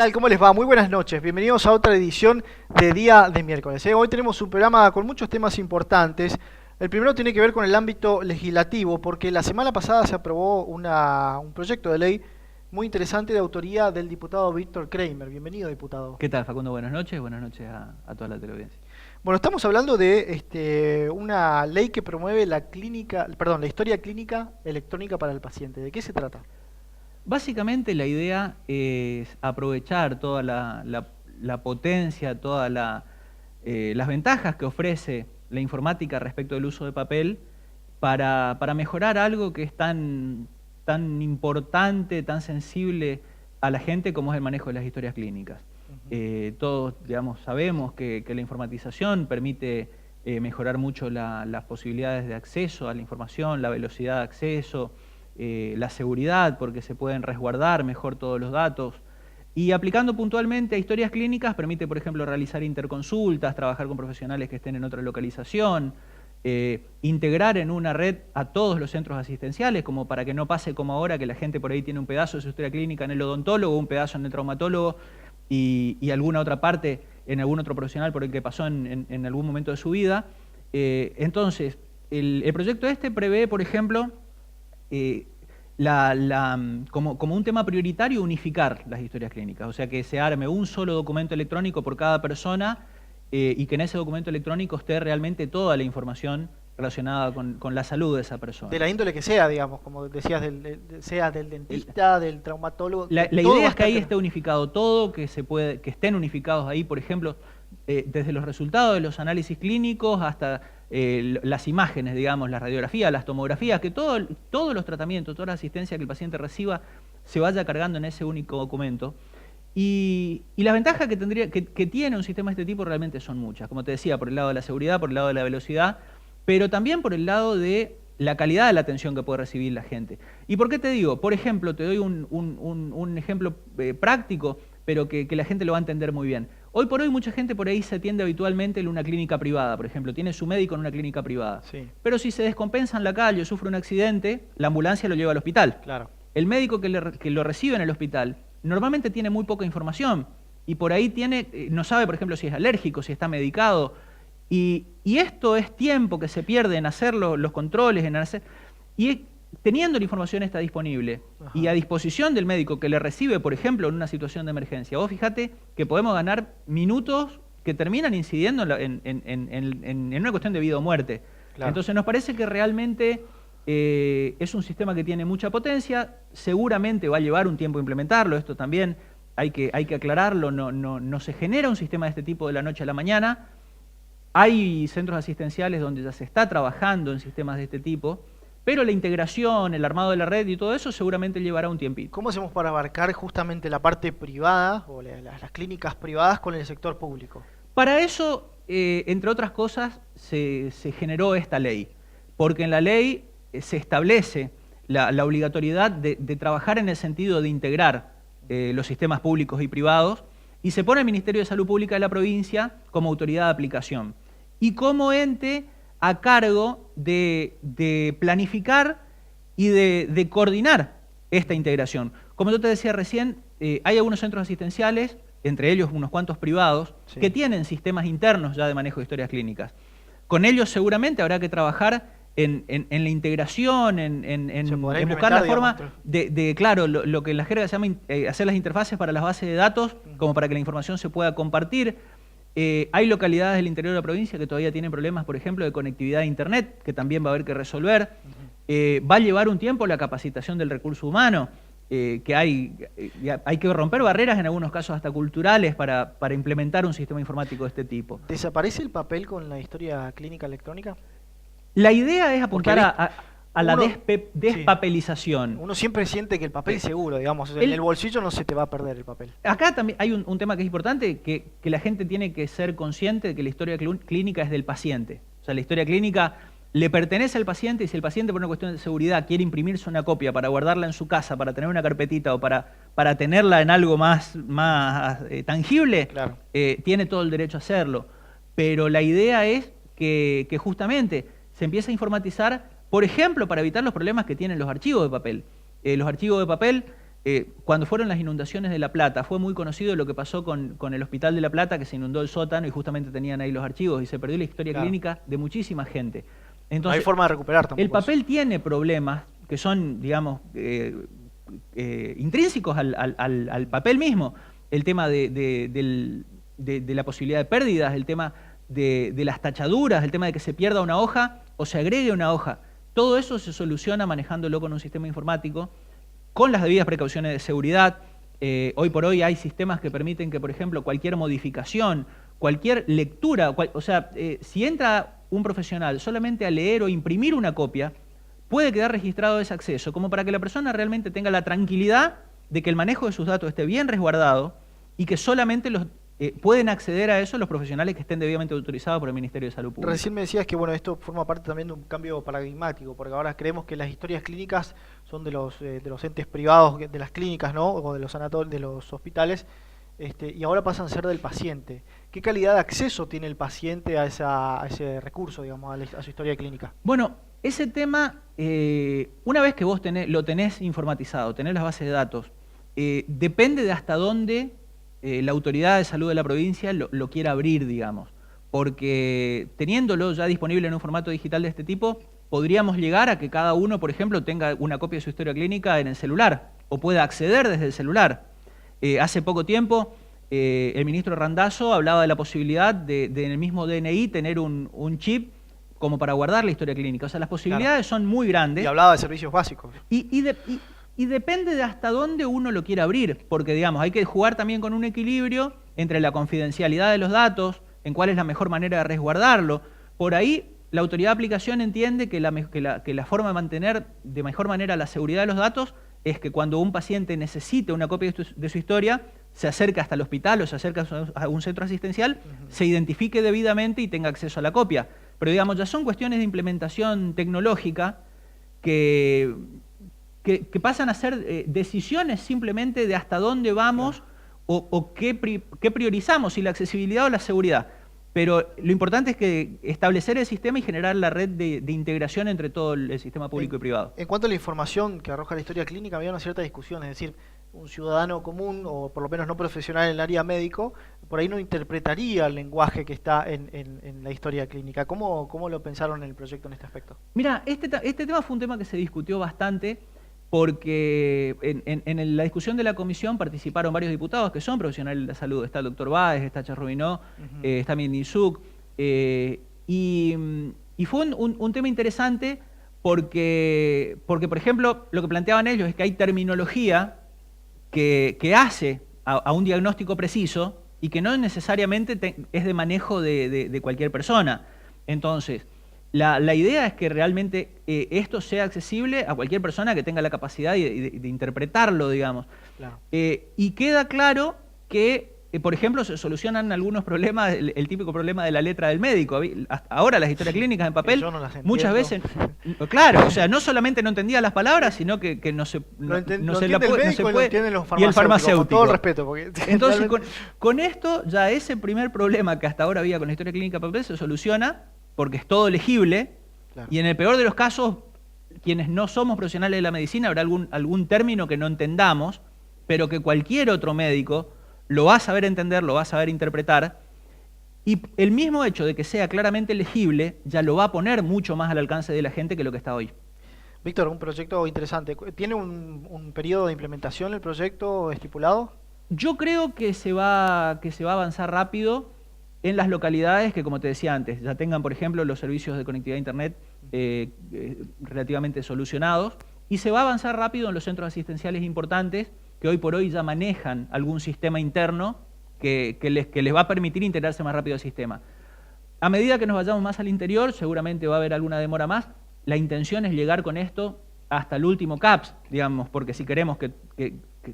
tal? ¿Cómo les va? Muy buenas noches. Bienvenidos a otra edición de Día de Miércoles. Hoy tenemos un programa con muchos temas importantes. El primero tiene que ver con el ámbito legislativo, porque la semana pasada se aprobó un proyecto de ley muy interesante de autoría del diputado Víctor Kramer. Bienvenido, diputado. ¿Qué tal, Facundo? Buenas noches a toda la teleaudiencia. Bueno, estamos hablando de una ley que promueve la historia clínica electrónica para el paciente. ¿De qué se trata? Básicamente la idea es aprovechar toda la potencia, todas las ventajas que ofrece la informática respecto del uso de papel para mejorar algo que es tan importante, tan sensible a la gente como es el manejo de las historias clínicas. Todos, digamos, sabemos que la informatización permite mejorar mucho las posibilidades de acceso a la información, la velocidad de acceso, la seguridad, porque se pueden resguardar mejor todos los datos. Y aplicando puntualmente a historias clínicas permite, por ejemplo, realizar interconsultas, trabajar con profesionales que estén en otra localización, integrar en una red a todos los centros asistenciales, como para que no pase como ahora, que la gente por ahí tiene un pedazo de su historia clínica en el odontólogo, un pedazo en el traumatólogo y alguna otra parte en algún otro profesional por el que pasó en algún momento de su vida. Entonces, el proyecto prevé, por ejemplo, como un tema prioritario unificar las historias clínicas, o sea que se arme un solo documento electrónico por cada persona y que en ese documento electrónico esté realmente toda la información relacionada con la salud de esa persona. De la índole que sea, digamos, como decías, sea del dentista, del traumatólogo. La idea es que ahí esté unificado todo, que estén unificados ahí, por ejemplo, desde los resultados de los análisis clínicos hasta las imágenes, digamos, las radiografías, las tomografías, que todos los tratamientos, toda la asistencia que el paciente reciba se vaya cargando en ese único documento. Y las ventajas que tiene un sistema de este tipo realmente son muchas, como te decía, por el lado de la seguridad, por el lado de la velocidad, pero también por el lado de la calidad de la atención que puede recibir la gente. ¿Y por qué te digo? Por ejemplo, te doy un ejemplo práctico, pero que la gente lo va a entender muy bien. Hoy por hoy mucha gente por ahí se atiende habitualmente en una clínica privada, por ejemplo, tiene su médico en una clínica privada. Sí. Pero si se descompensa en la calle o sufre un accidente, la ambulancia lo lleva al hospital. Claro. El médico que lo recibe en el hospital normalmente tiene muy poca información y por ahí no sabe, por ejemplo, si es alérgico, si está medicado. Y esto es tiempo que se pierde en hacer los controles, y teniendo la información está disponible. Ajá. Y a disposición del médico que le recibe, por ejemplo, en una situación de emergencia. Vos fíjate que podemos ganar minutos que terminan incidiendo en una cuestión de vida o muerte. Claro. Entonces nos parece que realmente es un sistema que tiene mucha potencia, seguramente va a llevar un tiempo implementarlo, esto también hay que aclararlo, no se genera un sistema de este tipo de la noche a la mañana. Hay centros asistenciales donde ya se está trabajando en sistemas de este tipo, pero la integración, el armado de la red y todo eso seguramente llevará un tiempito. ¿Cómo hacemos para abarcar justamente la parte privada o las clínicas privadas con el sector público? Para eso, entre otras cosas, se generó esta ley, porque en la ley se establece la obligatoriedad de trabajar en el sentido de integrar los sistemas públicos y privados, y se pone el Ministerio de Salud Pública de la provincia como autoridad de aplicación y como ente a cargo de planificar y de coordinar esta integración. Como yo te decía recién, hay algunos centros asistenciales, entre ellos unos cuantos privados, sí, que tienen sistemas internos ya de manejo de historias clínicas. Con ellos seguramente habrá que trabajar en la integración, en buscar la forma claro, lo que en la jerga se llama hacer las interfaces para las bases de datos, como para que la información se pueda compartir. Hay localidades del interior de la provincia que todavía tienen problemas, por ejemplo, de conectividad a internet, que también va a haber que resolver. Va a llevar un tiempo la capacitación del recurso humano, que hay que romper barreras, en algunos casos hasta culturales, para implementar un sistema informático de este tipo. ¿Desaparece el papel con la historia clínica electrónica? La idea es apuntar a la despapelización. Sí. Uno siempre siente que el papel es seguro, digamos, en el bolsillo no se te va a perder el papel. Acá también hay un tema que es importante, que la gente tiene que ser consciente de que la historia clínica es del paciente. O sea, la historia clínica le pertenece al paciente, y si el paciente por una cuestión de seguridad quiere imprimirse una copia para guardarla en su casa, para tener una carpetita o para tenerla en algo más tangible, claro, tiene todo el derecho a hacerlo. Pero la idea es que justamente se empieza a informatizar, por ejemplo, para evitar los problemas que tienen los archivos de papel. Los archivos de papel cuando fueron las inundaciones de La Plata, fue muy conocido lo que pasó con el Hospital de La Plata, que se inundó el sótano y justamente tenían ahí los archivos y se perdió la historia clínica de muchísima gente. Entonces, no hay forma de recuperar tampoco. El papel tiene problemas que son, digamos, intrínsecos al papel mismo. El tema de la posibilidad de pérdidas, el tema de las tachaduras, el tema de que se pierda una hoja o se agregue una hoja. Todo eso se soluciona manejándolo con un sistema informático, con las debidas precauciones de seguridad. Hoy por hoy hay sistemas que permiten que, por ejemplo, cualquier modificación, cualquier lectura, si entra un profesional solamente a leer o imprimir una copia, puede quedar registrado ese acceso, como para que la persona realmente tenga la tranquilidad de que el manejo de sus datos esté bien resguardado y que solamente pueden acceder a eso los profesionales que estén debidamente autorizados por el Ministerio de Salud Pública. Recién me decías que bueno, esto forma parte también de un cambio paradigmático, porque ahora creemos que las historias clínicas son de los entes privados, de las clínicas, ¿no? O de los sanatorios, de los hospitales, y ahora pasan a ser del paciente. ¿Qué calidad de acceso tiene el paciente a ese recurso, digamos, a su historia clínica? Bueno, ese tema, una vez que vos lo tenés informatizado, tenés las bases de datos, depende de hasta dónde la autoridad de salud de la provincia lo quiera abrir, digamos, porque teniéndolo ya disponible en un formato digital de este tipo, podríamos llegar a que cada uno, por ejemplo, tenga una copia de su historia clínica en el celular o pueda acceder desde el celular. Hace poco tiempo, el ministro Randazzo hablaba de la posibilidad de en el mismo DNI tener un chip como para guardar la historia clínica. O sea, las posibilidades son muy grandes. Y hablaba de servicios básicos. Y depende de hasta dónde uno lo quiera abrir, porque digamos, hay que jugar también con un equilibrio entre la confidencialidad de los datos, en cuál es la mejor manera de resguardarlo. Por ahí, la autoridad de aplicación entiende que la forma de mantener de mejor manera la seguridad de los datos es que cuando un paciente necesite una copia de su historia, se acerca hasta el hospital o se acerca a un centro asistencial, se identifique debidamente y tenga acceso a la copia. Pero digamos, ya son cuestiones de implementación tecnológica que pasan a ser decisiones simplemente de hasta dónde vamos o qué priorizamos, si la accesibilidad o la seguridad. Pero lo importante es que establecer el sistema y generar la red de integración entre todo el sistema público y privado. En cuanto a la información que arroja la historia clínica, había una cierta discusión, es decir, un ciudadano común, o por lo menos no profesional en el área médico, por ahí no interpretaría el lenguaje que está en la historia clínica. ¿Cómo lo pensaron en el proyecto en este aspecto? Mira, este tema fue un tema que se discutió bastante, porque en la discusión de la comisión participaron varios diputados que son profesionales de la salud. Está el doctor Báez, está Charrubinó, está Mindizuk, y fue un tema interesante porque, por ejemplo, lo que planteaban ellos es que hay terminología que hace a un diagnóstico preciso y que no necesariamente es de manejo de cualquier persona. Entonces, la idea es que realmente esto sea accesible a cualquier persona que tenga la capacidad de interpretarlo, digamos. Claro. Y queda claro que, por ejemplo, se solucionan algunos problemas, el típico problema de la letra del médico. Hasta ahora las historias clínicas en papel, muchas veces, claro, o sea, no solamente no entendía las palabras, sino que no se puede, y el farmacéutico. Con todo el respeto. Porque entonces, con esto, ya ese primer problema que hasta ahora había con la historia clínica en papel se soluciona, porque es todo legible, claro. Y en el peor de los casos, quienes no somos profesionales de la medicina, habrá algún término que no entendamos, pero que cualquier otro médico lo va a saber entender, lo va a saber interpretar, y el mismo hecho de que sea claramente legible ya lo va a poner mucho más al alcance de la gente que lo que está hoy. Víctor, un proyecto interesante. ¿Tiene un periodo de implementación el proyecto estipulado? Yo creo que se va a avanzar rápido en las localidades que, como te decía antes, ya tengan, por ejemplo, los servicios de conectividad a Internet relativamente solucionados, y se va a avanzar rápido en los centros asistenciales importantes que hoy por hoy ya manejan algún sistema interno que les va a permitir integrarse más rápido al sistema. A medida que nos vayamos más al interior, seguramente va a haber alguna demora más. La intención es llegar con esto hasta el último CAPS, digamos, porque si queremos que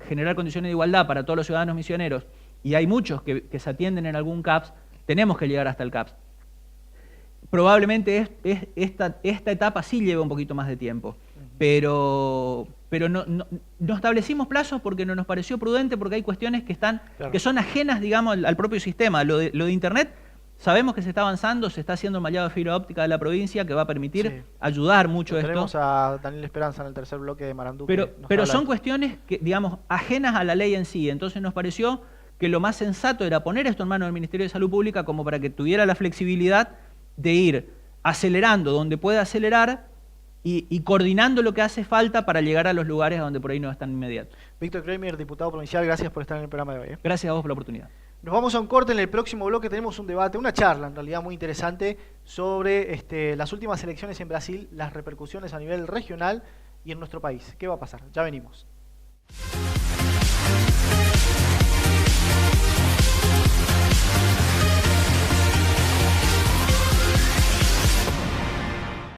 generar condiciones de igualdad para todos los ciudadanos misioneros, y hay muchos que se atienden en algún CAPS, tenemos que llegar hasta el CAPS. Probablemente esta etapa sí lleva un poquito más de tiempo, pero no establecimos plazos porque no nos pareció prudente, porque hay cuestiones que son ajenas, digamos, al propio sistema. Lo de Internet Sabemos que se está avanzando, se está haciendo el mallado de fibra óptica de la provincia que va a permitir Sí. ayudar mucho esto. Tenemos a Daniel Esperanza en el tercer bloque de Marandú. Pero son cuestiones que, digamos, ajenas a la ley en sí. Entonces nos pareció que lo más sensato era poner esto en manos del Ministerio de Salud Pública como para que tuviera la flexibilidad de ir acelerando donde pueda acelerar y coordinando lo que hace falta para llegar a los lugares a donde por ahí no es tan inmediato. Víctor Kramer, diputado provincial, gracias por estar en el programa de hoy. Gracias a vos por la oportunidad. Nos vamos a un corte. En el próximo bloque tenemos un debate, una charla en realidad muy interesante sobre las últimas elecciones en Brasil, las repercusiones a nivel regional y en nuestro país. ¿Qué va a pasar? Ya venimos.